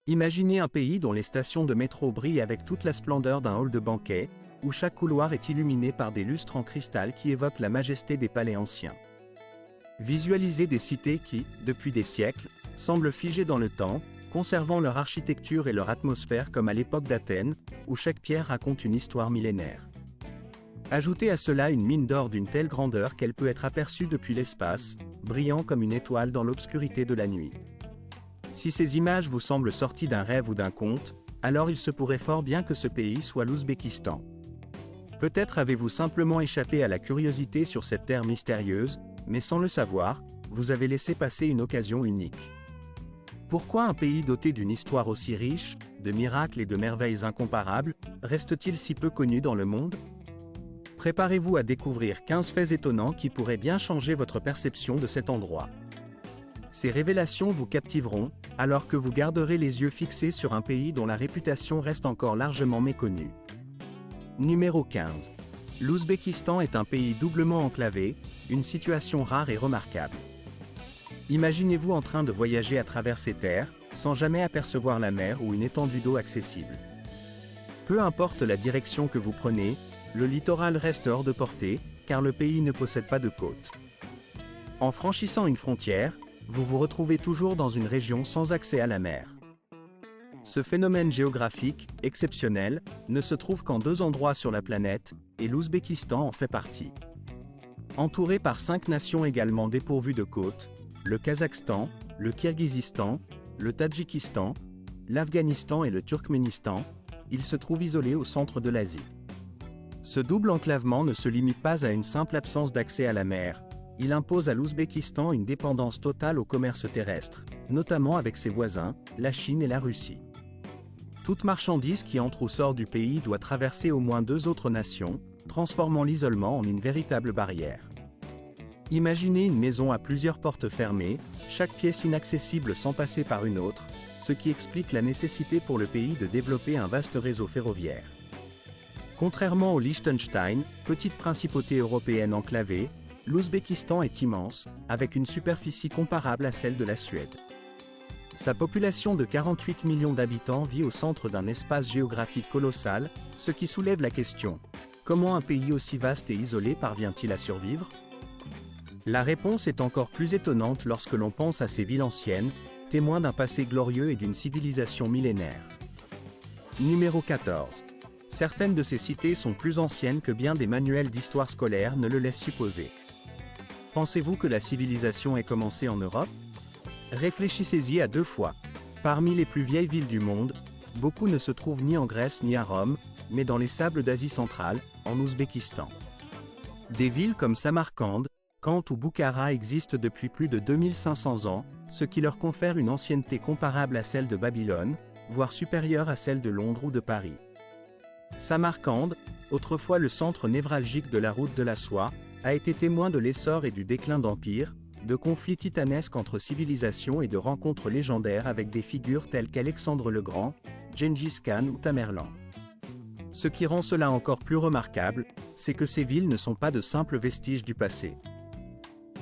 Imaginez un pays dont les stations de métro brillent avec toute la splendeur d'un hall de banquet, où chaque couloir est illuminé par des lustres en cristal qui évoquent la majesté des palais anciens. Visualisez des cités qui, depuis des siècles, semblent figées dans le temps, conservant leur architecture et leur atmosphère comme à l'époque d'Athènes, où chaque pierre raconte une histoire millénaire. Ajoutez à cela une mine d'or d'une telle grandeur qu'elle peut être aperçue depuis l'espace, brillant comme une étoile dans l'obscurité de la nuit. Si ces images vous semblent sorties d'un rêve ou d'un conte, alors il se pourrait fort bien que ce pays soit l'Ouzbékistan. Peut-être avez-vous simplement échappé à la curiosité sur cette terre mystérieuse, mais sans le savoir, vous avez laissé passer une occasion unique. Pourquoi un pays doté d'une histoire aussi riche, de miracles et de merveilles incomparables, reste-t-il si peu connu dans le monde ? Préparez-vous à découvrir 15 faits étonnants qui pourraient bien changer votre perception de cet endroit. Ces révélations vous captiveront, alors que vous garderez les yeux fixés sur un pays dont la réputation reste encore largement méconnue. Numéro 15. L'Ouzbékistan est un pays doublement enclavé, une situation rare et remarquable. Imaginez-vous en train de voyager à travers ces terres, sans jamais apercevoir la mer ou une étendue d'eau accessible. Peu importe la direction que vous prenez, le littoral reste hors de portée, car le pays ne possède pas de côte. En franchissant une frontière, vous vous retrouvez toujours dans une région sans accès à la mer. Ce phénomène géographique, exceptionnel, ne se trouve qu'en 2 endroits sur la planète, et l'Ouzbékistan en fait partie. Entouré par 5 nations également dépourvues de côtes, le Kazakhstan, le Kirghizistan, le Tadjikistan, l'Afghanistan et le Turkménistan, il se trouve isolé au centre de l'Asie. Ce double enclavement ne se limite pas à une simple absence d'accès à la mer, il impose à l'Ouzbékistan une dépendance totale au commerce terrestre, notamment avec ses voisins, la Chine et la Russie. Toute marchandise qui entre ou sort du pays doit traverser au moins 2 autres nations, transformant l'isolement en une véritable barrière. Imaginez une maison à plusieurs portes fermées, chaque pièce inaccessible sans passer par une autre, ce qui explique la nécessité pour le pays de développer un vaste réseau ferroviaire. Contrairement au Liechtenstein, petite principauté européenne enclavée, l'Ouzbékistan est immense, avec une superficie comparable à celle de la Suède. Sa population de 48 millions d'habitants vit au centre d'un espace géographique colossal, ce qui soulève la question: comment un pays aussi vaste et isolé parvient-il à survivre ? La réponse est encore plus étonnante lorsque l'on pense à ces villes anciennes, témoins d'un passé glorieux et d'une civilisation millénaire. Numéro 14. Certaines de ces cités sont plus anciennes que bien des manuels d'histoire scolaire ne le laissent supposer. Pensez-vous que la civilisation ait commencé en Europe ? Réfléchissez-y à 2 fois. Parmi les plus vieilles villes du monde, beaucoup ne se trouvent ni en Grèce ni à Rome, mais dans les sables d'Asie centrale, en Ouzbékistan. Des villes comme Samarcande, Kant ou Boukhara existent depuis plus de 2500 ans, ce qui leur confère une ancienneté comparable à celle de Babylone, voire supérieure à celle de Londres ou de Paris. Samarcande, autrefois le centre névralgique de la route de la soie, a été témoin de l'essor et du déclin d'empires, de conflits titanesques entre civilisations et de rencontres légendaires avec des figures telles qu'Alexandre le Grand, Gengis Khan ou Tamerlan. Ce qui rend cela encore plus remarquable, c'est que ces villes ne sont pas de simples vestiges du passé.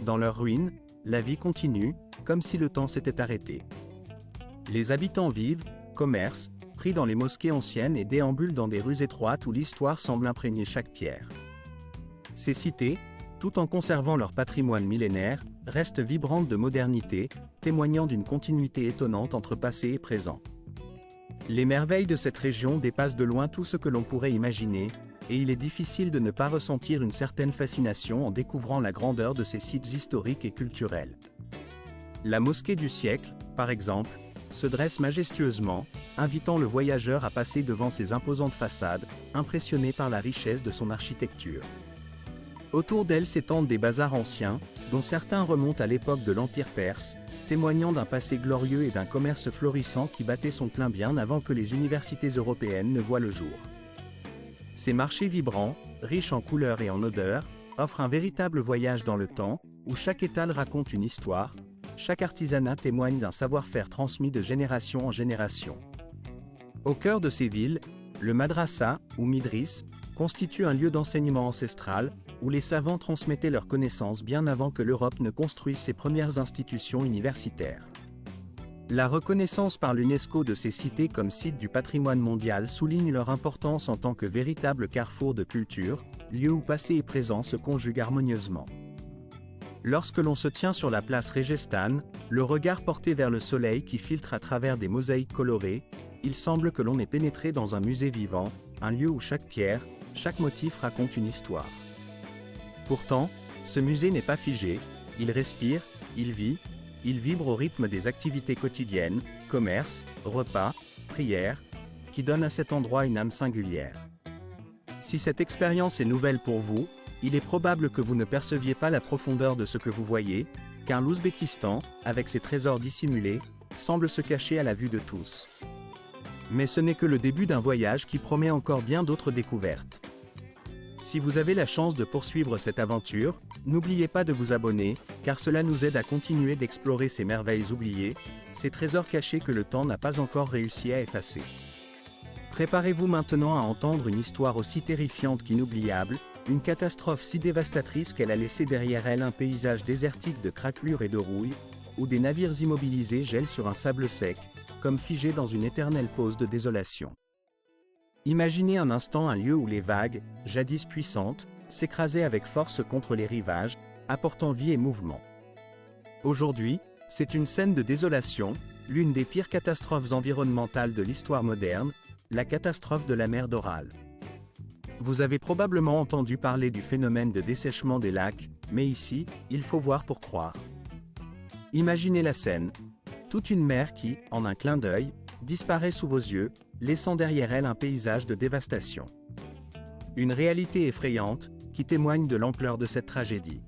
Dans leurs ruines, la vie continue, comme si le temps s'était arrêté. Les habitants vivent, commercent, prient dans les mosquées anciennes et déambulent dans des rues étroites où l'histoire semble imprégner chaque pierre. Ces cités, tout en conservant leur patrimoine millénaire, restent vibrantes de modernité, témoignant d'une continuité étonnante entre passé et présent. Les merveilles de cette région dépassent de loin tout ce que l'on pourrait imaginer, et il est difficile de ne pas ressentir une certaine fascination en découvrant la grandeur de ces sites historiques et culturels. La mosquée du siècle, par exemple, se dresse majestueusement, invitant le voyageur à passer devant ses imposantes façades, impressionné par la richesse de son architecture. Autour d'elle s'étendent des bazars anciens, dont certains remontent à l'époque de l'Empire perse, témoignant d'un passé glorieux et d'un commerce florissant qui battait son plein bien avant que les universités européennes ne voient le jour. Ces marchés vibrants, riches en couleurs et en odeurs, offrent un véritable voyage dans le temps, où chaque étal raconte une histoire, chaque artisanat témoigne d'un savoir-faire transmis de génération en génération. Au cœur de ces villes, le madrasa, ou midris, constitue un lieu d'enseignement ancestral, où les savants transmettaient leurs connaissances bien avant que l'Europe ne construise ses premières institutions universitaires. La reconnaissance par l'UNESCO de ces cités comme sites du patrimoine mondial souligne leur importance en tant que véritable carrefour de culture, lieu où passé et présent se conjuguent harmonieusement. Lorsque l'on se tient sur la place Regestan, le regard porté vers le soleil qui filtre à travers des mosaïques colorées, il semble que l'on est pénétré dans un musée vivant, un lieu où chaque pierre, chaque motif raconte une histoire. Pourtant, ce musée n'est pas figé, il respire, il vit, il vibre au rythme des activités quotidiennes, commerce, repas, prières, qui donnent à cet endroit une âme singulière. Si cette expérience est nouvelle pour vous, il est probable que vous ne perceviez pas la profondeur de ce que vous voyez, car l'Ouzbékistan, avec ses trésors dissimulés, semble se cacher à la vue de tous. Mais ce n'est que le début d'un voyage qui promet encore bien d'autres découvertes. Si vous avez la chance de poursuivre cette aventure, n'oubliez pas de vous abonner, car cela nous aide à continuer d'explorer ces merveilles oubliées, ces trésors cachés que le temps n'a pas encore réussi à effacer. Préparez-vous maintenant à entendre une histoire aussi terrifiante qu'inoubliable, une catastrophe si dévastatrice qu'elle a laissé derrière elle un paysage désertique de craquelures et de rouille, où des navires immobilisés gèlent sur un sable sec, comme figés dans une éternelle pause de désolation. Imaginez un instant un lieu où les vagues, jadis puissantes, s'écrasaient avec force contre les rivages, apportant vie et mouvement. Aujourd'hui, c'est une scène de désolation, l'une des pires catastrophes environnementales de l'histoire moderne, la catastrophe de la mer d'Aral. Vous avez probablement entendu parler du phénomène de dessèchement des lacs, mais ici, il faut voir pour croire. Imaginez la scène, toute une mer qui, en un clin d'œil, disparaît sous vos yeux, laissant derrière elle un paysage de dévastation. Une réalité effrayante, qui témoigne de l'ampleur de cette tragédie.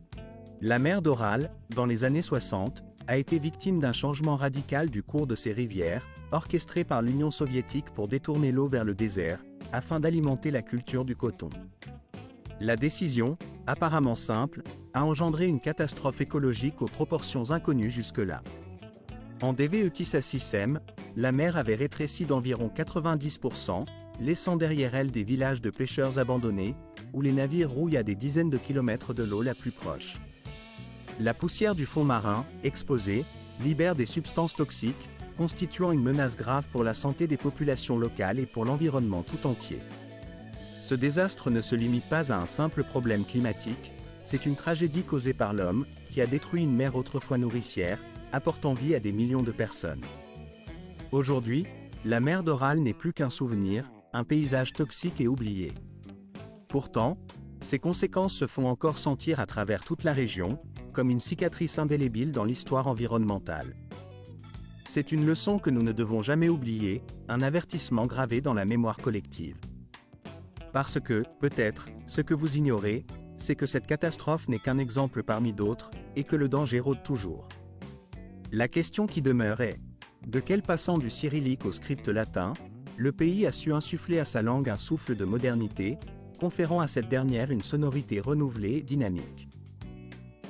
La mer d'Aral, dans les années 60, a été victime d'un changement radical du cours de ses rivières, orchestré par l'Union soviétique pour détourner l'eau vers le désert, afin d'alimenter la culture du coton. La décision, apparemment simple, a engendré une catastrophe écologique aux proportions inconnues jusque-là. En DVETISASISEM, la mer avait rétréci d'environ 90%, laissant derrière elle des villages de pêcheurs abandonnés, où les navires rouillent à des dizaines de kilomètres de l'eau la plus proche. La poussière du fond marin, exposée, libère des substances toxiques, constituant une menace grave pour la santé des populations locales et pour l'environnement tout entier. Ce désastre ne se limite pas à un simple problème climatique, c'est une tragédie causée par l'homme, qui a détruit une mer autrefois nourricière, apportant vie à des millions de personnes. Aujourd'hui, la mer d'Aral n'est plus qu'un souvenir, un paysage toxique et oublié. Pourtant, ses conséquences se font encore sentir à travers toute la région, comme une cicatrice indélébile dans l'histoire environnementale. C'est une leçon que nous ne devons jamais oublier, un avertissement gravé dans la mémoire collective. Parce que, peut-être, ce que vous ignorez, c'est que cette catastrophe n'est qu'un exemple parmi d'autres, et que le danger rôde toujours. La question qui demeure est, de quel passant du cyrillique au script latin, le pays a su insuffler à sa langue un souffle de modernité, conférant à cette dernière une sonorité renouvelée et dynamique.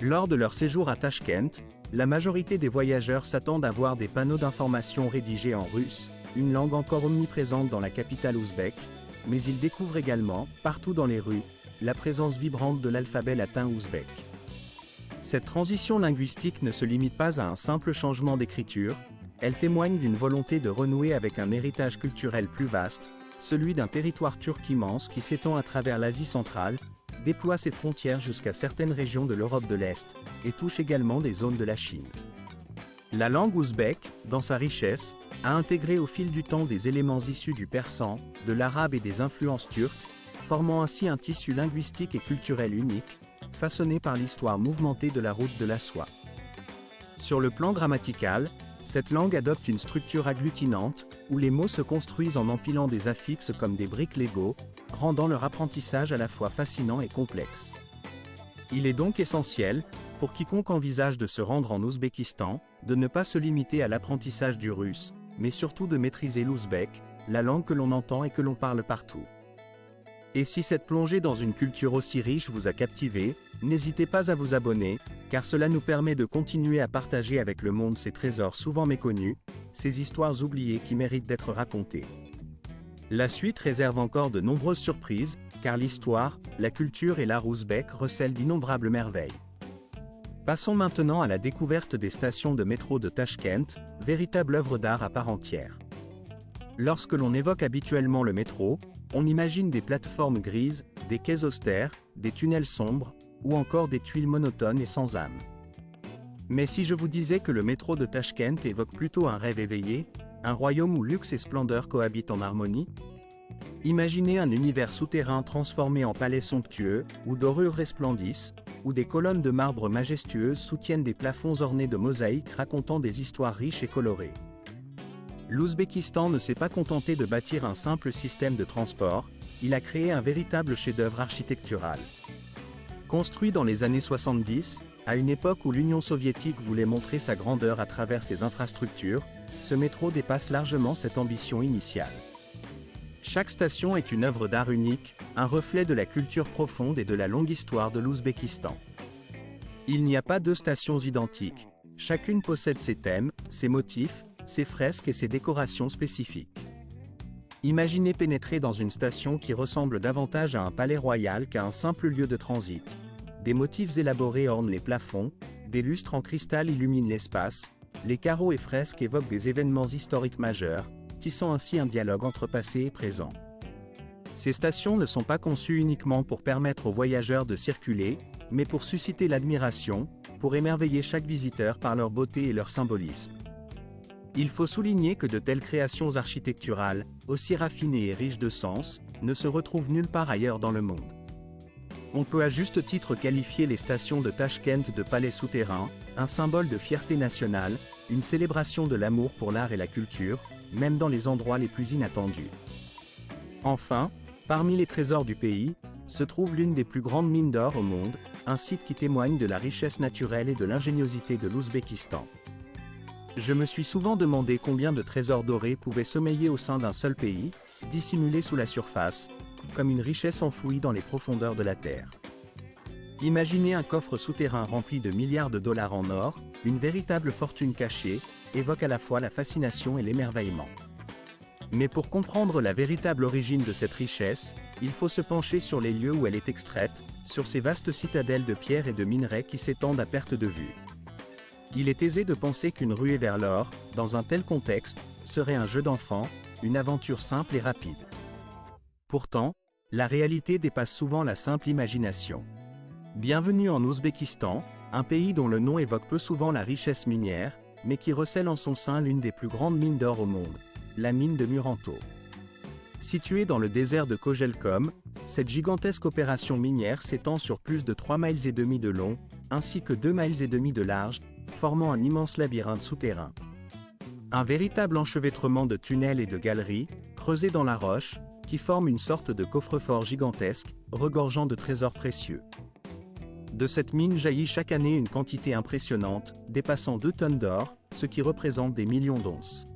Lors de leur séjour à Tachkent, la majorité des voyageurs s'attendent à voir des panneaux d'information rédigés en russe, une langue encore omniprésente dans la capitale ouzbèque, mais ils découvrent également, partout dans les rues, la présence vibrante de l'alphabet latin ouzbèque. Cette transition linguistique ne se limite pas à un simple changement d'écriture, elle témoigne d'une volonté de renouer avec un héritage culturel plus vaste, celui d'un territoire turc immense qui s'étend à travers l'Asie centrale, déploie ses frontières jusqu'à certaines régions de l'Europe de l'Est, et touche également des zones de la Chine. La langue ouzbèque, dans sa richesse, a intégré au fil du temps des éléments issus du persan, de l'arabe et des influences turques, formant ainsi un tissu linguistique et culturel unique, façonné par l'histoire mouvementée de la route de la soie. Sur le plan grammatical, cette langue adopte une structure agglutinante, où les mots se construisent en empilant des affixes comme des briques Lego, rendant leur apprentissage à la fois fascinant et complexe. Il est donc essentiel, pour quiconque envisage de se rendre en Ouzbékistan, de ne pas se limiter à l'apprentissage du russe, mais surtout de maîtriser l'ouzbek, la langue que l'on entend et que l'on parle partout. Et si cette plongée dans une culture aussi riche vous a captivé, n'hésitez pas à vous abonner, car cela nous permet de continuer à partager avec le monde ces trésors souvent méconnus, ces histoires oubliées qui méritent d'être racontées. La suite réserve encore de nombreuses surprises, car l'histoire, la culture et l'art ouzbek recèlent d'innombrables merveilles. Passons maintenant à la découverte des stations de métro de Tachkent, véritable œuvre d'art à part entière. Lorsque l'on évoque habituellement le métro, on imagine des plateformes grises, des quais austères, des tunnels sombres, ou encore des tuiles monotones et sans âme. Mais si je vous disais que le métro de Tachkent évoque plutôt un rêve éveillé, un royaume où luxe et splendeur cohabitent en harmonie? Imaginez un univers souterrain transformé en palais somptueux, où dorures resplendissent, où des colonnes de marbre majestueuses soutiennent des plafonds ornés de mosaïques racontant des histoires riches et colorées. L'Ouzbékistan ne s'est pas contenté de bâtir un simple système de transport, il a créé un véritable chef-d'œuvre architectural. Construit dans les années 70, à une époque où l'Union soviétique voulait montrer sa grandeur à travers ses infrastructures, ce métro dépasse largement cette ambition initiale. Chaque station est une œuvre d'art unique, un reflet de la culture profonde et de la longue histoire de l'Ouzbékistan. Il n'y a pas deux stations identiques, chacune possède ses thèmes, ses motifs, ses fresques et ses décorations spécifiques. Imaginez pénétrer dans une station qui ressemble davantage à un palais royal qu'à un simple lieu de transit. Des motifs élaborés ornent les plafonds, des lustres en cristal illuminent l'espace, les carreaux et fresques évoquent des événements historiques majeurs, tissant ainsi un dialogue entre passé et présent. Ces stations ne sont pas conçues uniquement pour permettre aux voyageurs de circuler, mais pour susciter l'admiration, pour émerveiller chaque visiteur par leur beauté et leur symbolisme. Il faut souligner que de telles créations architecturales, aussi raffinées et riches de sens, ne se retrouvent nulle part ailleurs dans le monde. On peut à juste titre qualifier les stations de Tachkent de palais souterrains, un symbole de fierté nationale, une célébration de l'amour pour l'art et la culture, même dans les endroits les plus inattendus. Enfin, parmi les trésors du pays, se trouve l'une des plus grandes mines d'or au monde, un site qui témoigne de la richesse naturelle et de l'ingéniosité de l'Ouzbékistan. Je me suis souvent demandé combien de trésors dorés pouvaient sommeiller au sein d'un seul pays, dissimulés sous la surface, comme une richesse enfouie dans les profondeurs de la terre. Imaginez un coffre souterrain rempli de milliards de dollars en or, une véritable fortune cachée, évoque à la fois la fascination et l'émerveillement. Mais pour comprendre la véritable origine de cette richesse, il faut se pencher sur les lieux où elle est extraite, sur ces vastes citadelles de pierre et de minerais qui s'étendent à perte de vue. Il est aisé de penser qu'une ruée vers l'or, dans un tel contexte, serait un jeu d'enfant, une aventure simple et rapide. Pourtant, la réalité dépasse souvent la simple imagination. Bienvenue en Ouzbékistan, un pays dont le nom évoque peu souvent la richesse minière, mais qui recèle en son sein l'une des plus grandes mines d'or au monde, la mine de Muranto. Située dans le désert de Kojelkom, cette gigantesque opération minière s'étend sur plus de 3,5 miles de long, ainsi que 2,5 miles de large, formant un immense labyrinthe souterrain. Un véritable enchevêtrement de tunnels et de galeries, creusés dans la roche, qui forment une sorte de coffre-fort gigantesque, regorgeant de trésors précieux. De cette mine jaillit chaque année une quantité impressionnante, dépassant 2 tonnes d'or, ce qui représente des millions d'onces.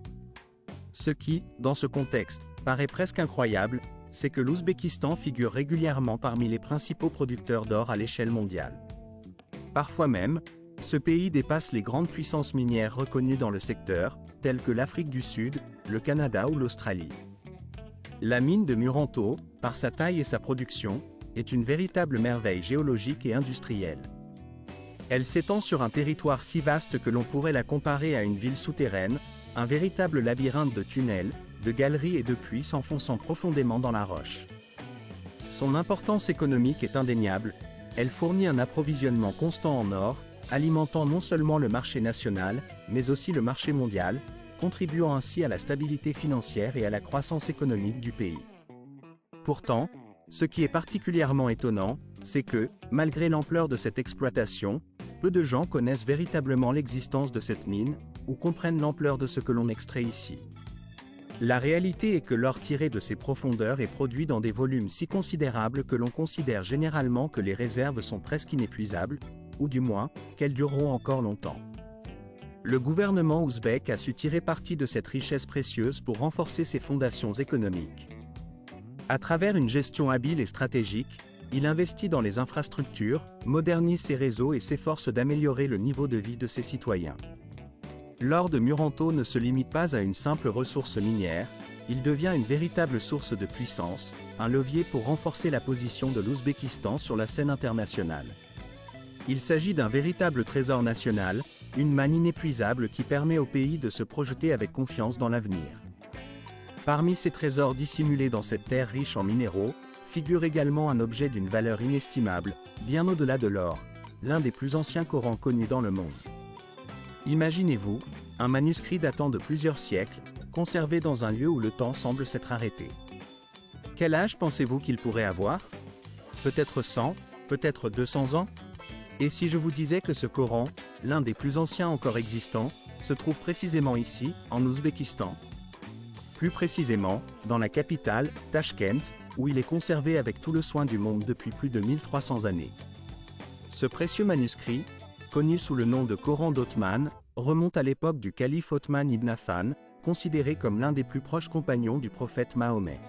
Ce qui, dans ce contexte, paraît presque incroyable, c'est que l'Ouzbékistan figure régulièrement parmi les principaux producteurs d'or à l'échelle mondiale. Parfois même, ce pays dépasse les grandes puissances minières reconnues dans le secteur, telles que l'Afrique du Sud, le Canada ou l'Australie. La mine de Muranto, par sa taille et sa production, est une véritable merveille géologique et industrielle. Elle s'étend sur un territoire si vaste que l'on pourrait la comparer à une ville souterraine, un véritable labyrinthe de tunnels, de galeries et de puits s'enfonçant profondément dans la roche. Son importance économique est indéniable, elle fournit un approvisionnement constant en or, alimentant non seulement le marché national, mais aussi le marché mondial, contribuant ainsi à la stabilité financière et à la croissance économique du pays. Pourtant, ce qui est particulièrement étonnant, c'est que, malgré l'ampleur de cette exploitation, peu de gens connaissent véritablement l'existence de cette mine, ou comprennent l'ampleur de ce que l'on extrait ici. La réalité est que l'or tiré de ces profondeurs est produit dans des volumes si considérables que l'on considère généralement que les réserves sont presque inépuisables, ou du moins, qu'elles dureront encore longtemps. Le gouvernement ouzbek a su tirer parti de cette richesse précieuse pour renforcer ses fondations économiques. À travers une gestion habile et stratégique, il investit dans les infrastructures, modernise ses réseaux et s'efforce d'améliorer le niveau de vie de ses citoyens. L'or de Muranto ne se limite pas à une simple ressource minière, il devient une véritable source de puissance, un levier pour renforcer la position de l'Ouzbékistan sur la scène internationale. Il s'agit d'un véritable trésor national, une manne inépuisable qui permet au pays de se projeter avec confiance dans l'avenir. Parmi ces trésors dissimulés dans cette terre riche en minéraux, figure également un objet d'une valeur inestimable, bien au-delà de l'or, l'un des plus anciens Corans connus dans le monde. Imaginez-vous, un manuscrit datant de plusieurs siècles, conservé dans un lieu où le temps semble s'être arrêté. Quel âge pensez-vous qu'il pourrait avoir? Peut-être 100, peut-être 200 ans? Et si je vous disais que ce Coran, l'un des plus anciens encore existants, se trouve précisément ici, en Ouzbékistan? Plus précisément, dans la capitale, Tachkent, où il est conservé avec tout le soin du monde depuis plus de 1300 années. Ce précieux manuscrit, connu sous le nom de Coran d'Othman, remonte à l'époque du calife Othman ibn Affan, considéré comme l'un des plus proches compagnons du prophète Mahomet.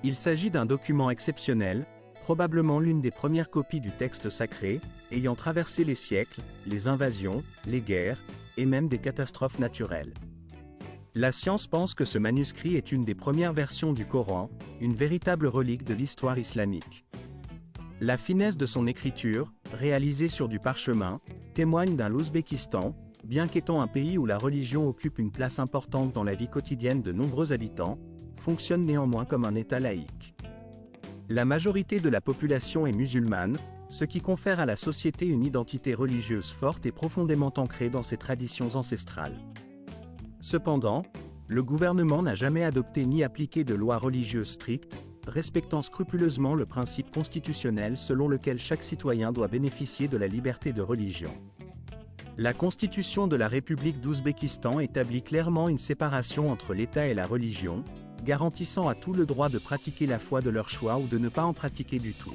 Il s'agit d'un document exceptionnel, probablement l'une des premières copies du texte sacré, ayant traversé les siècles, les invasions, les guerres, et même des catastrophes naturelles. La science pense que ce manuscrit est une des premières versions du Coran, une véritable relique de l'histoire islamique. La finesse de son écriture, réalisée sur du parchemin, témoigne d'un l'Ouzbékistan, bien qu'étant un pays où la religion occupe une place importante dans la vie quotidienne de nombreux habitants, fonctionne néanmoins comme un État laïque. La majorité de la population est musulmane, ce qui confère à la société une identité religieuse forte et profondément ancrée dans ses traditions ancestrales. Cependant, le gouvernement n'a jamais adopté ni appliqué de loi religieuse stricte, respectant scrupuleusement le principe constitutionnel selon lequel chaque citoyen doit bénéficier de la liberté de religion. La Constitution de la République d'Ouzbékistan établit clairement une séparation entre l'État et la religion, garantissant à tous le droit de pratiquer la foi de leur choix ou de ne pas en pratiquer du tout.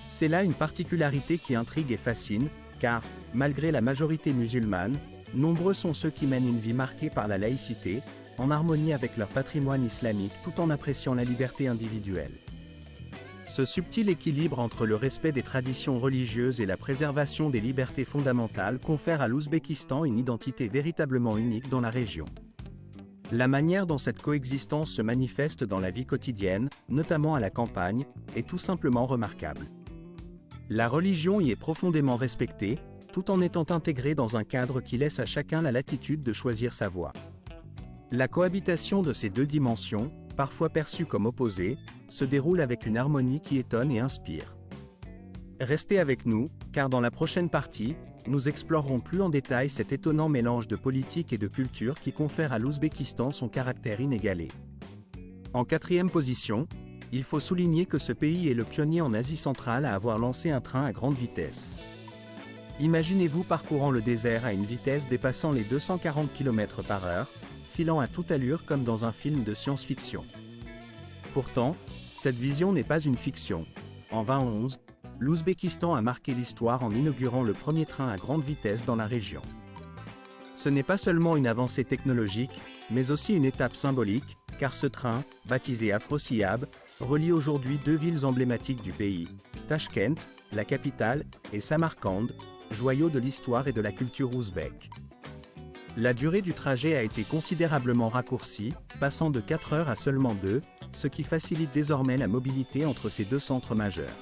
C'est là une particularité qui intrigue et fascine, car, malgré la majorité musulmane, nombreux sont ceux qui mènent une vie marquée par la laïcité, en harmonie avec leur patrimoine islamique tout en appréciant la liberté individuelle. Ce subtil équilibre entre le respect des traditions religieuses et la préservation des libertés fondamentales confère à l'Ouzbékistan une identité véritablement unique dans la région. La manière dont cette coexistence se manifeste dans la vie quotidienne, notamment à la campagne, est tout simplement remarquable. La religion y est profondément respectée, tout en étant intégrée dans un cadre qui laisse à chacun la latitude de choisir sa voie. La cohabitation de ces deux dimensions, parfois perçues comme opposées, se déroule avec une harmonie qui étonne et inspire. Restez avec nous, car dans la prochaine partie, nous explorerons plus en détail cet étonnant mélange de politique et de culture qui confère à l'Ouzbékistan son caractère inégalé. En quatrième position, il faut souligner que ce pays est le pionnier en Asie centrale à avoir lancé un train à grande vitesse. Imaginez-vous parcourant le désert à une vitesse dépassant les 240 km/h, filant à toute allure comme dans un film de science-fiction. Pourtant, cette vision n'est pas une fiction. En 2011, l'Ouzbékistan a marqué l'histoire en inaugurant le premier train à grande vitesse dans la région. Ce n'est pas seulement une avancée technologique, mais aussi une étape symbolique, car ce train, baptisé Afrosiab, relie aujourd'hui deux villes emblématiques du pays, Tachkent, la capitale, et Samarcande, joyau de l'histoire et de la culture ouzbèque. La durée du trajet a été considérablement raccourcie, passant de 4 heures à seulement 2, ce qui facilite désormais la mobilité entre ces deux centres majeurs.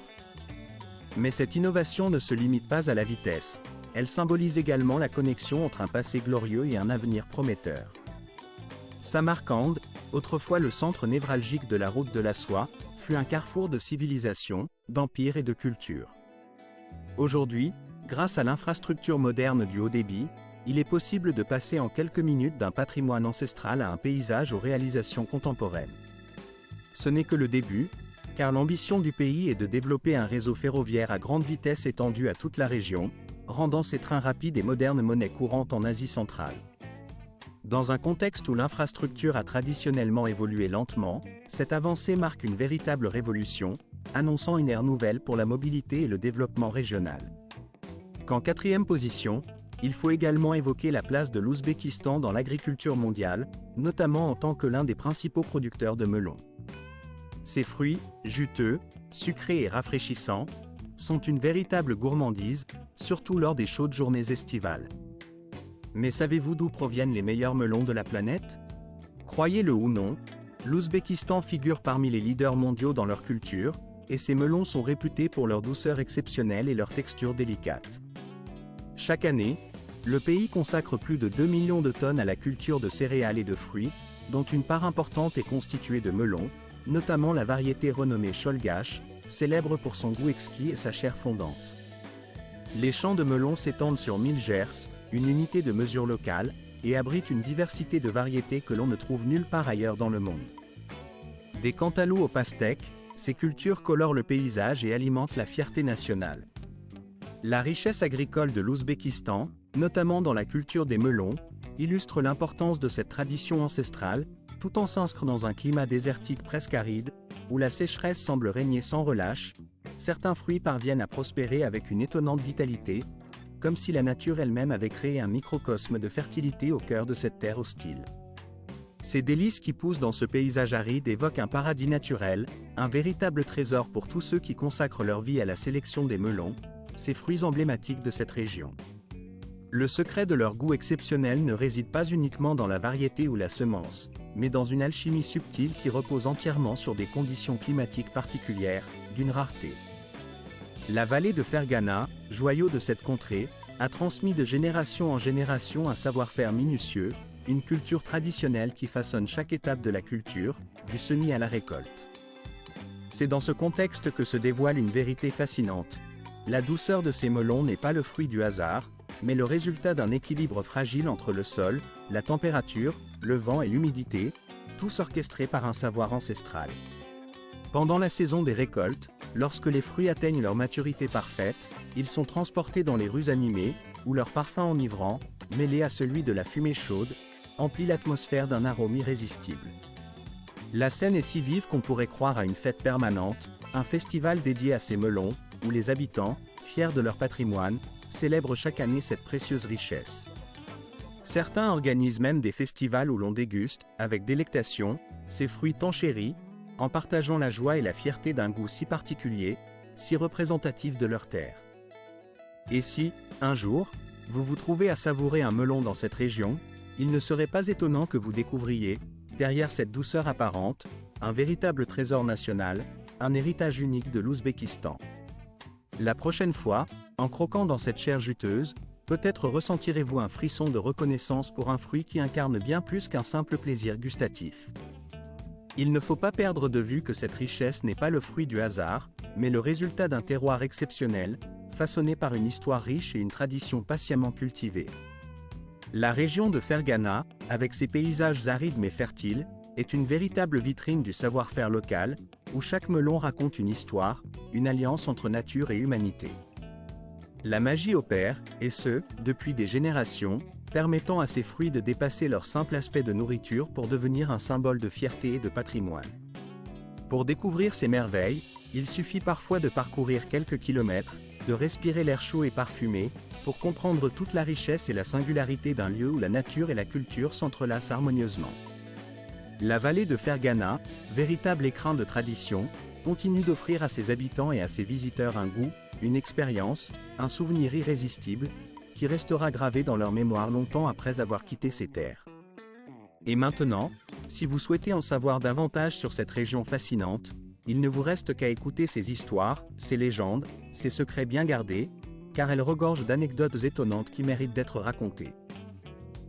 Mais cette innovation ne se limite pas à la vitesse, elle symbolise également la connexion entre un passé glorieux et un avenir prometteur. Samarcande, autrefois le centre névralgique de la route de la soie, fut un carrefour de civilisation, d'empire et de culture. Aujourd'hui, grâce à l'infrastructure moderne du haut débit, il est possible de passer en quelques minutes d'un patrimoine ancestral à un paysage aux réalisations contemporaines. Ce n'est que le début, car l'ambition du pays est de développer un réseau ferroviaire à grande vitesse étendu à toute la région, rendant ces trains rapides et modernes monnaie courante en Asie centrale. Dans un contexte où l'infrastructure a traditionnellement évolué lentement, cette avancée marque une véritable révolution, annonçant une ère nouvelle pour la mobilité et le développement régional. Qu'en quatrième position, il faut également évoquer la place de l'Ouzbékistan dans l'agriculture mondiale, notamment en tant que l'un des principaux producteurs de melons. Ces fruits, juteux, sucrés et rafraîchissants, sont une véritable gourmandise, surtout lors des chaudes journées estivales. Mais savez-vous d'où proviennent les meilleurs melons de la planète? Croyez-le ou non, l'Ouzbékistan figure parmi les leaders mondiaux dans leur culture, et ces melons sont réputés pour leur douceur exceptionnelle et leur texture délicate. Chaque année, le pays consacre plus de 2 millions de tonnes à la culture de céréales et de fruits, dont une part importante est constituée de melons, notamment la variété renommée Cholgache, célèbre pour son goût exquis et sa chair fondante. Les champs de melons s'étendent sur 1000 gers, une unité de mesure locale, et abritent une diversité de variétés que l'on ne trouve nulle part ailleurs dans le monde. Des cantaloupes aux pastèques, ces cultures colorent le paysage et alimentent la fierté nationale. La richesse agricole de l'Ouzbékistan, notamment dans la culture des melons, illustre l'importance de cette tradition ancestrale, tout en s'inscrivant dans un climat désertique presque aride, où la sécheresse semble régner sans relâche. Certains fruits parviennent à prospérer avec une étonnante vitalité, comme si la nature elle-même avait créé un microcosme de fertilité au cœur de cette terre hostile. Ces délices qui poussent dans ce paysage aride évoquent un paradis naturel, un véritable trésor pour tous ceux qui consacrent leur vie à la sélection des melons, ces fruits emblématiques de cette région. Le secret de leur goût exceptionnel ne réside pas uniquement dans la variété ou la semence, mais dans une alchimie subtile qui repose entièrement sur des conditions climatiques particulières, d'une rareté. La vallée de Fergana, joyau de cette contrée, a transmis de génération en génération un savoir-faire minutieux, une culture traditionnelle qui façonne chaque étape de la culture, du semis à la récolte. C'est dans ce contexte que se dévoile une vérité fascinante. La douceur de ces melons n'est pas le fruit du hasard, mais le résultat d'un équilibre fragile entre le sol, la température, le vent et l'humidité, tous orchestrés par un savoir ancestral. Pendant la saison des récoltes, lorsque les fruits atteignent leur maturité parfaite, ils sont transportés dans les rues animées, où leur parfum enivrant, mêlé à celui de la fumée chaude, emplit l'atmosphère d'un arôme irrésistible. La scène est si vive qu'on pourrait croire à une fête permanente, un festival dédié à ces melons, où les habitants, fiers de leur patrimoine, célèbrent chaque année cette précieuse richesse. Certains organisent même des festivals où l'on déguste, avec délectation, ces fruits tant chéris, en partageant la joie et la fierté d'un goût si particulier, si représentatif de leur terre. Et si, un jour, vous vous trouvez à savourer un melon dans cette région, il ne serait pas étonnant que vous découvriez, derrière cette douceur apparente, un véritable trésor national, un héritage unique de l'Ouzbékistan. La prochaine fois, en croquant dans cette chair juteuse, peut-être ressentirez-vous un frisson de reconnaissance pour un fruit qui incarne bien plus qu'un simple plaisir gustatif. Il ne faut pas perdre de vue que cette richesse n'est pas le fruit du hasard, mais le résultat d'un terroir exceptionnel, façonné par une histoire riche et une tradition patiemment cultivée. La région de Fergana, avec ses paysages arides mais fertiles, est une véritable vitrine du savoir-faire local, où chaque melon raconte une histoire, une alliance entre nature et humanité. La magie opère, et ce, depuis des générations, permettant à ces fruits de dépasser leur simple aspect de nourriture pour devenir un symbole de fierté et de patrimoine. Pour découvrir ces merveilles, il suffit parfois de parcourir quelques kilomètres, de respirer l'air chaud et parfumé, pour comprendre toute la richesse et la singularité d'un lieu où la nature et la culture s'entrelacent harmonieusement. La vallée de Fergana, véritable écrin de tradition, continue d'offrir à ses habitants et à ses visiteurs un goût, une expérience, un souvenir irrésistible, qui restera gravé dans leur mémoire longtemps après avoir quitté ces terres. Et maintenant, si vous souhaitez en savoir davantage sur cette région fascinante, il ne vous reste qu'à écouter ces histoires, ces légendes, ces secrets bien gardés, car elles regorgent d'anecdotes étonnantes qui méritent d'être racontées.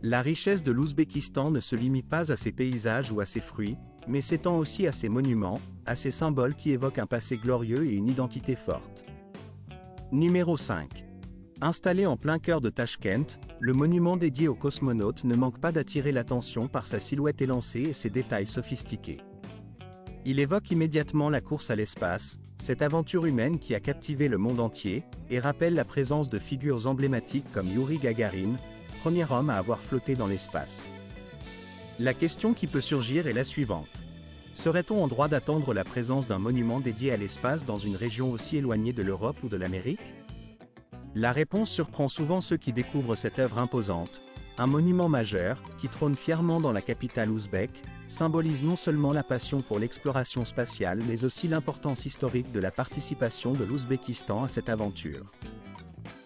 La richesse de l'Ouzbékistan ne se limite pas à ses paysages ou à ses fruits, mais s'étend aussi à ses monuments, à ses symboles qui évoquent un passé glorieux et une identité forte. Numéro 5. Installé en plein cœur de Tachkent, le monument dédié aux cosmonautes ne manque pas d'attirer l'attention par sa silhouette élancée et ses détails sophistiqués. Il évoque immédiatement la course à l'espace, cette aventure humaine qui a captivé le monde entier, et rappelle la présence de figures emblématiques comme Youri Gagarin, premier homme à avoir flotté dans l'espace. La question qui peut surgir est la suivante. Serait-on en droit d'attendre la présence d'un monument dédié à l'espace dans une région aussi éloignée de l'Europe ou de l'Amérique? La réponse surprend souvent ceux qui découvrent cette œuvre imposante. Un monument majeur, qui trône fièrement dans la capitale ouzbèque, symbolise non seulement la passion pour l'exploration spatiale mais aussi l'importance historique de la participation de l'Ouzbékistan à cette aventure.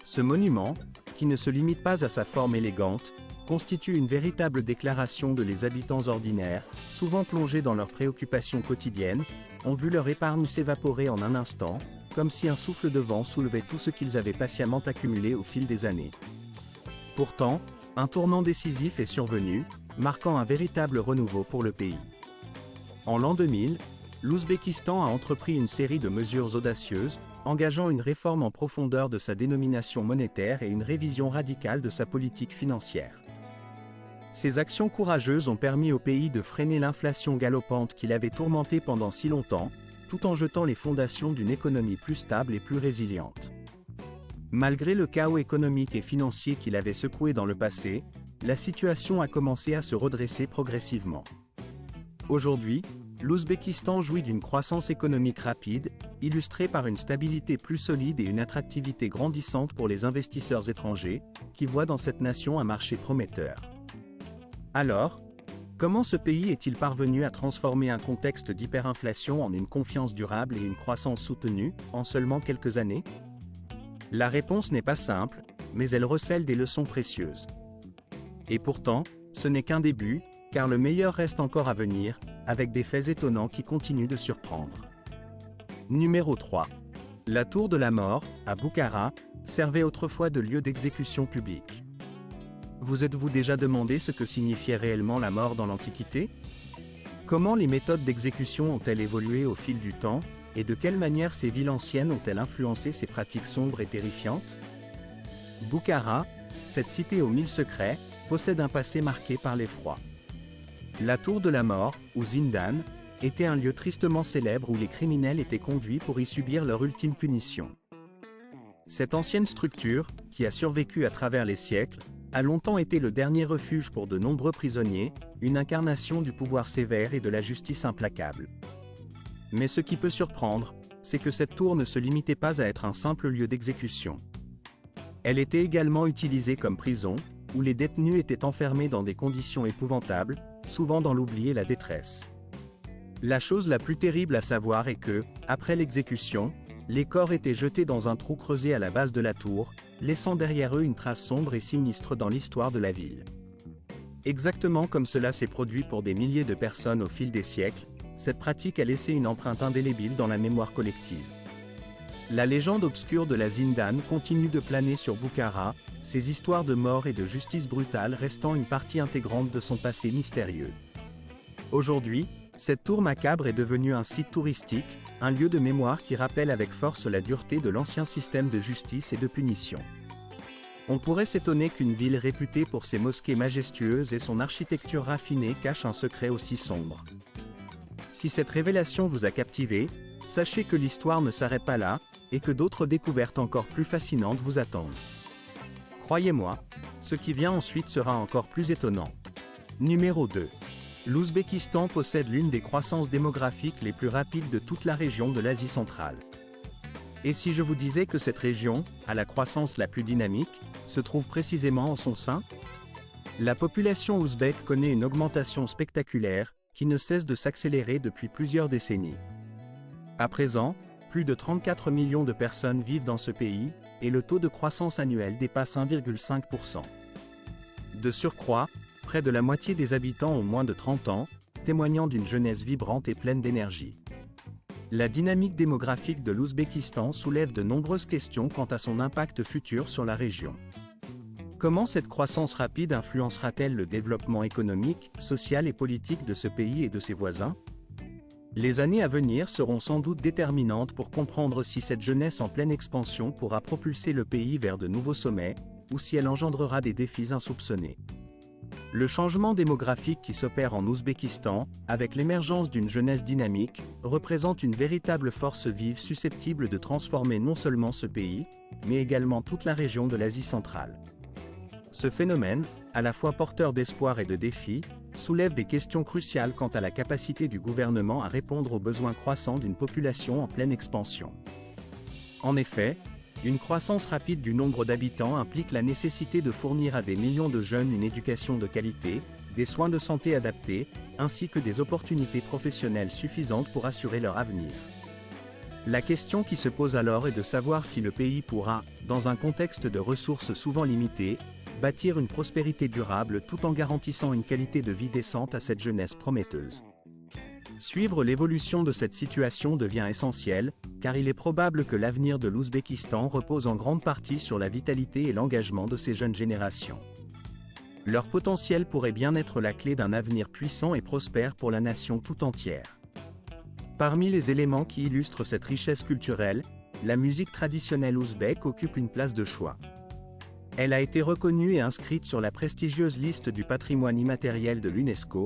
Ce monument, qui ne se limite pas à sa forme élégante, constitue une véritable déclaration de les habitants ordinaires, souvent plongés dans leurs préoccupations quotidiennes, ont vu leur épargne s'évaporer en un instant, comme si un souffle de vent soulevait tout ce qu'ils avaient patiemment accumulé au fil des années. Pourtant, un tournant décisif est survenu, marquant un véritable renouveau pour le pays. En l'an 2000, l'Ouzbékistan a entrepris une série de mesures audacieuses, engageant une réforme en profondeur de sa dénomination monétaire et une révision radicale de sa politique financière. Ces actions courageuses ont permis au pays de freiner l'inflation galopante qui l'avait tourmenté pendant si longtemps, tout en jetant les fondations d'une économie plus stable et plus résiliente. Malgré le chaos économique et financier qui l'avait secoué dans le passé, la situation a commencé à se redresser progressivement. Aujourd'hui, l'Ouzbékistan jouit d'une croissance économique rapide, illustrée par une stabilité plus solide et une attractivité grandissante pour les investisseurs étrangers, qui voient dans cette nation un marché prometteur. Alors, comment ce pays est-il parvenu à transformer un contexte d'hyperinflation en une confiance durable et une croissance soutenue, en seulement quelques années? La réponse n'est pas simple, mais elle recèle des leçons précieuses. Et pourtant, ce n'est qu'un début, car le meilleur reste encore à venir, avec des faits étonnants qui continuent de surprendre. Numéro 3. La Tour de la Mort, à Boukhara, servait autrefois de lieu d'exécution publique. Vous êtes-vous déjà demandé ce que signifiait réellement la mort dans l'Antiquité? Comment les méthodes d'exécution ont-elles évolué au fil du temps, et de quelle manière ces villes anciennes ont-elles influencé ces pratiques sombres et terrifiantes? Boukhara, cette cité aux mille secrets, possède un passé marqué par l'effroi. La Tour de la Mort, ou Zindan, était un lieu tristement célèbre où les criminels étaient conduits pour y subir leur ultime punition. Cette ancienne structure, qui a survécu à travers les siècles, a longtemps été le dernier refuge pour de nombreux prisonniers, une incarnation du pouvoir sévère et de la justice implacable. Mais ce qui peut surprendre, c'est que cette tour ne se limitait pas à être un simple lieu d'exécution. Elle était également utilisée comme prison, où les détenus étaient enfermés dans des conditions épouvantables, souvent dans l'oubli et la détresse. La chose la plus terrible à savoir est que, après l'exécution, les corps étaient jetés dans un trou creusé à la base de la tour, laissant derrière eux une trace sombre et sinistre dans l'histoire de la ville. Exactement comme cela s'est produit pour des milliers de personnes au fil des siècles, cette pratique a laissé une empreinte indélébile dans la mémoire collective. La légende obscure de la Zindan continue de planer sur Boukhara, ses histoires de mort et de justice brutale restant une partie intégrante de son passé mystérieux. Aujourd'hui, cette tour macabre est devenue un site touristique, un lieu de mémoire qui rappelle avec force la dureté de l'ancien système de justice et de punition. On pourrait s'étonner qu'une ville réputée pour ses mosquées majestueuses et son architecture raffinée cache un secret aussi sombre. Si cette révélation vous a captivé, sachez que l'histoire ne s'arrête pas là, et que d'autres découvertes encore plus fascinantes vous attendent. Croyez-moi, ce qui vient ensuite sera encore plus étonnant. Numéro 2. L'Ouzbékistan possède l'une des croissances démographiques les plus rapides de toute la région de l'Asie centrale. Et si je vous disais que cette région, à la croissance la plus dynamique, se trouve précisément en son sein? La population ouzbèque connaît une augmentation spectaculaire, qui ne cesse de s'accélérer depuis plusieurs décennies. À présent, plus de 34 millions de personnes vivent dans ce pays, et le taux de croissance annuel dépasse 1,5%. De surcroît, près de la moitié des habitants ont moins de 30 ans, témoignant d'une jeunesse vibrante et pleine d'énergie. La dynamique démographique de l'Ouzbékistan soulève de nombreuses questions quant à son impact futur sur la région. Comment cette croissance rapide influencera-t-elle le développement économique, social et politique de ce pays et de ses voisins? Les années à venir seront sans doute déterminantes pour comprendre si cette jeunesse en pleine expansion pourra propulser le pays vers de nouveaux sommets, ou si elle engendrera des défis insoupçonnés. Le changement démographique qui s'opère en Ouzbékistan, avec l'émergence d'une jeunesse dynamique, représente une véritable force vive susceptible de transformer non seulement ce pays, mais également toute la région de l'Asie centrale. Ce phénomène, à la fois porteur d'espoir et de défis, soulève des questions cruciales quant à la capacité du gouvernement à répondre aux besoins croissants d'une population en pleine expansion. En effet, une croissance rapide du nombre d'habitants implique la nécessité de fournir à des millions de jeunes une éducation de qualité, des soins de santé adaptés, ainsi que des opportunités professionnelles suffisantes pour assurer leur avenir. La question qui se pose alors est de savoir si le pays pourra, dans un contexte de ressources souvent limitées, bâtir une prospérité durable tout en garantissant une qualité de vie décente à cette jeunesse prometteuse. Suivre l'évolution de cette situation devient essentiel, car il est probable que l'avenir de l'Ouzbékistan repose en grande partie sur la vitalité et l'engagement de ces jeunes générations. Leur potentiel pourrait bien être la clé d'un avenir puissant et prospère pour la nation tout entière. Parmi les éléments qui illustrent cette richesse culturelle, la musique traditionnelle ouzbèque occupe une place de choix. Elle a été reconnue et inscrite sur la prestigieuse liste du patrimoine immatériel de l'UNESCO,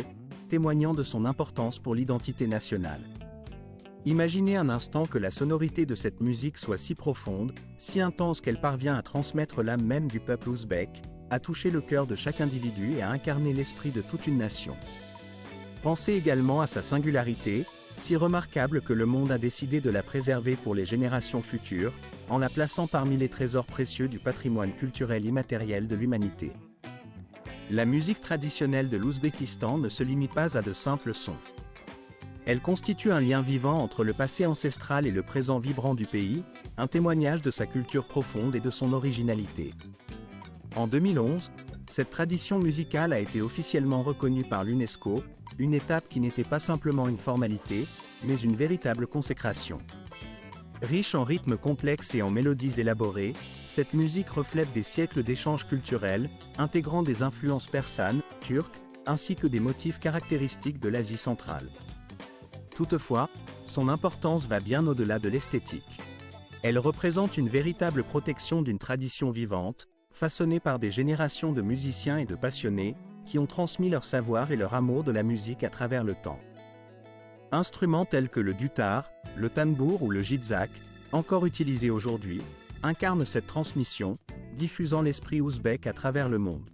témoignant de son importance pour l'identité nationale. Imaginez un instant que la sonorité de cette musique soit si profonde, si intense qu'elle parvient à transmettre l'âme même du peuple ouzbek, à toucher le cœur de chaque individu et à incarner l'esprit de toute une nation. Pensez également à sa singularité, si remarquable que le monde a décidé de la préserver pour les générations futures, en la plaçant parmi les trésors précieux du patrimoine culturel immatériel de l'humanité. La musique traditionnelle de l'Ouzbékistan ne se limite pas à de simples sons. Elle constitue un lien vivant entre le passé ancestral et le présent vibrant du pays, un témoignage de sa culture profonde et de son originalité. En 2011, cette tradition musicale a été officiellement reconnue par l'UNESCO, une étape qui n'était pas simplement une formalité, mais une véritable consécration. Riche en rythmes complexes et en mélodies élaborées, cette musique reflète des siècles d'échanges culturels, intégrant des influences persanes, turques, ainsi que des motifs caractéristiques de l'Asie centrale. Toutefois, son importance va bien au-delà de l'esthétique. Elle représente une véritable protection d'une tradition vivante, façonnée par des générations de musiciens et de passionnés, qui ont transmis leur savoir et leur amour de la musique à travers le temps. Instruments tels que le dutar, le tanbour ou le jizak, encore utilisés aujourd'hui, incarnent cette transmission, diffusant l'esprit ouzbek à travers le monde.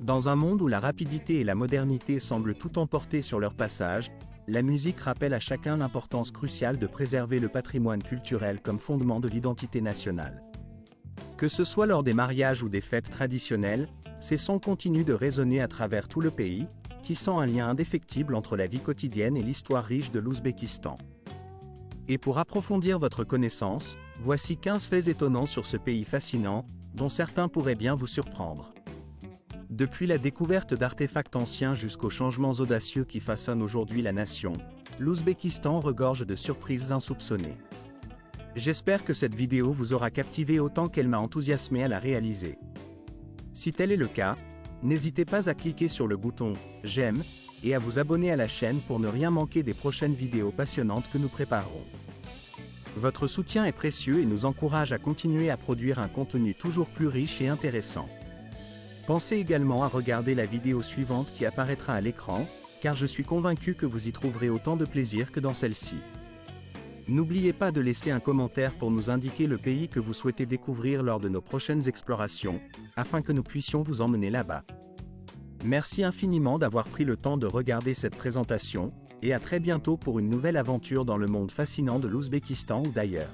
Dans un monde où la rapidité et la modernité semblent tout emporter sur leur passage, la musique rappelle à chacun l'importance cruciale de préserver le patrimoine culturel comme fondement de l'identité nationale. Que ce soit lors des mariages ou des fêtes traditionnelles, ces sons continuent de résonner à travers tout le pays, tissant un lien indéfectible entre la vie quotidienne et l'histoire riche de l'Ouzbékistan. Et pour approfondir votre connaissance, voici 15 faits étonnants sur ce pays fascinant, dont certains pourraient bien vous surprendre. Depuis la découverte d'artefacts anciens jusqu'aux changements audacieux qui façonnent aujourd'hui la nation, l'Ouzbékistan regorge de surprises insoupçonnées. J'espère que cette vidéo vous aura captivé autant qu'elle m'a enthousiasmé à la réaliser. Si tel est le cas, n'hésitez pas à cliquer sur le bouton « J'aime » et à vous abonner à la chaîne pour ne rien manquer des prochaines vidéos passionnantes que nous préparerons. Votre soutien est précieux et nous encourage à continuer à produire un contenu toujours plus riche et intéressant. Pensez également à regarder la vidéo suivante qui apparaîtra à l'écran, car je suis convaincu que vous y trouverez autant de plaisir que dans celle-ci. N'oubliez pas de laisser un commentaire pour nous indiquer le pays que vous souhaitez découvrir lors de nos prochaines explorations, afin que nous puissions vous emmener là-bas. Merci infiniment d'avoir pris le temps de regarder cette présentation, et à très bientôt pour une nouvelle aventure dans le monde fascinant de l'Ouzbékistan ou d'ailleurs.